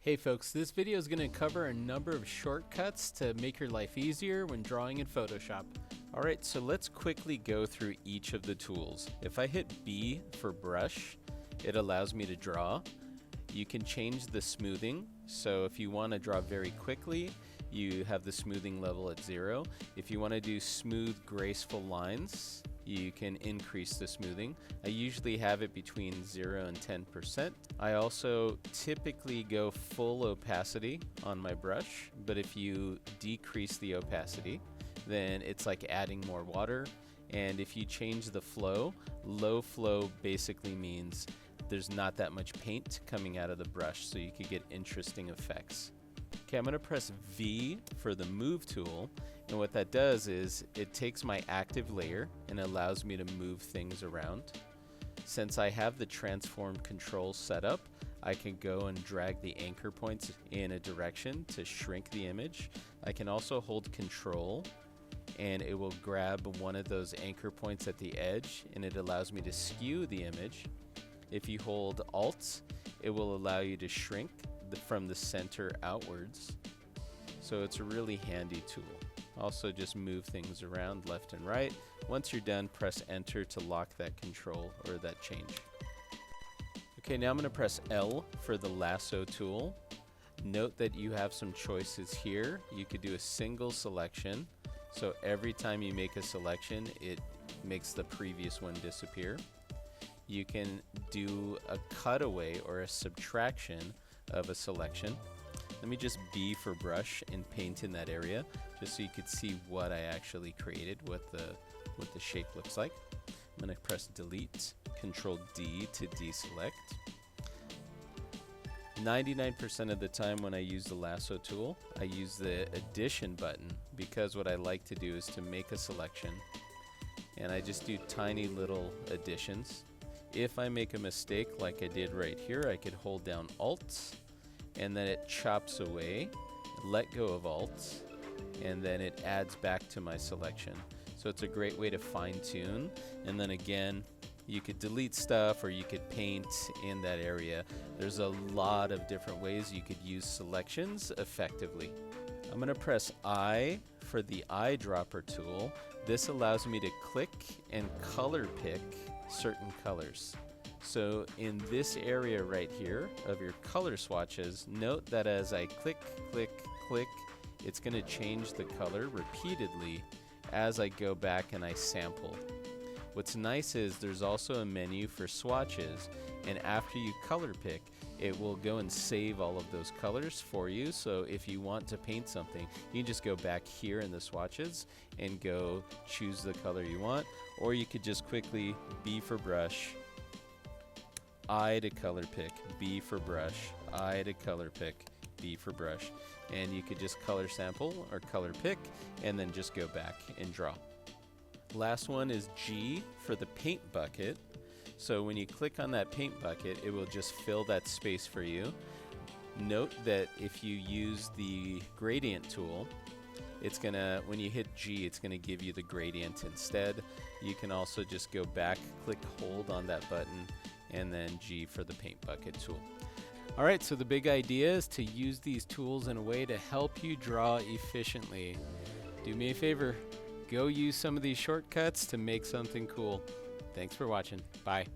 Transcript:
Hey folks, this video is going to cover a number of shortcuts to make your life easier when drawing in Photoshop. Alright, so let's quickly go through each of the tools. If I hit B for brush, it allows me to draw. You can change the smoothing, so if you want to draw very quickly, you have the smoothing level at 0. If you want to do smooth, graceful lines, you can increase the smoothing. I usually have it between 0 and 10%. I also typically go full opacity on my brush, but if you decrease the opacity, then it's like adding more water. And if you change the flow, low flow basically means there's not that much paint coming out of the brush, so you could get interesting effects. Okay, I'm going to press V for the move tool, and what that does is it takes my active layer and allows me to move things around. Since I have the transform control set up, I can go and drag the anchor points in a direction to shrink the image. I can also hold control and it will grab one of those anchor points at the edge and it allows me to skew the image. If you hold Alt, it will allow you to shrink from the center outwards. So it's a really handy tool. Also just move things around left and right. Once you're done, press enter to lock that control or that change. Okay, now I'm going to press L for the lasso tool. Note that you have some choices here. You could do a single selection. So every time you make a selection, it makes the previous one disappear. You can do a cutaway or a subtraction of a selection. Let me just B for brush and paint in that area just so you could see what I actually created, what the shape looks like. I'm going to press delete, control D to deselect. 99% of the time when I use the lasso tool, I use the addition button because what I like to do is to make a selection and I just do tiny little additions. If I make a mistake like I did right here, I could hold down Alt and then it chops away, let go of Alt, and then it adds back to my selection. So it's a great way to fine-tune, and then again, you could delete stuff or you could paint in that area. There's a lot of different ways you could use selections effectively. I'm going to press I for the eyedropper tool. This allows me to click and color pick certain colors. So in this area right here of your color swatches, note that as I click, click, click, it's going to change the color repeatedly as I go back and I sample. What's nice is there's also a menu for swatches, and after you color pick, it will go and save all of those colors for you. So if you want to paint something, you can just go back here in the swatches and go choose the color you want, or you could just quickly B for brush, I to color pick, B for brush, I to color pick, B for brush, and you could just color sample or color pick and then just go back and draw. Last one is G for the paint bucket. So when you click on that paint bucket, it will just fill that space for you. Note that if you use the gradient tool, it's gonna, when you hit G, it's gonna give you the gradient instead. You can also just go back, click hold on that button, and then G for the paint bucket tool. Alright, so the big idea is to use these tools in a way to help you draw efficiently. Do me a favor, go use some of these shortcuts to make something cool. Thanks for watching. Bye.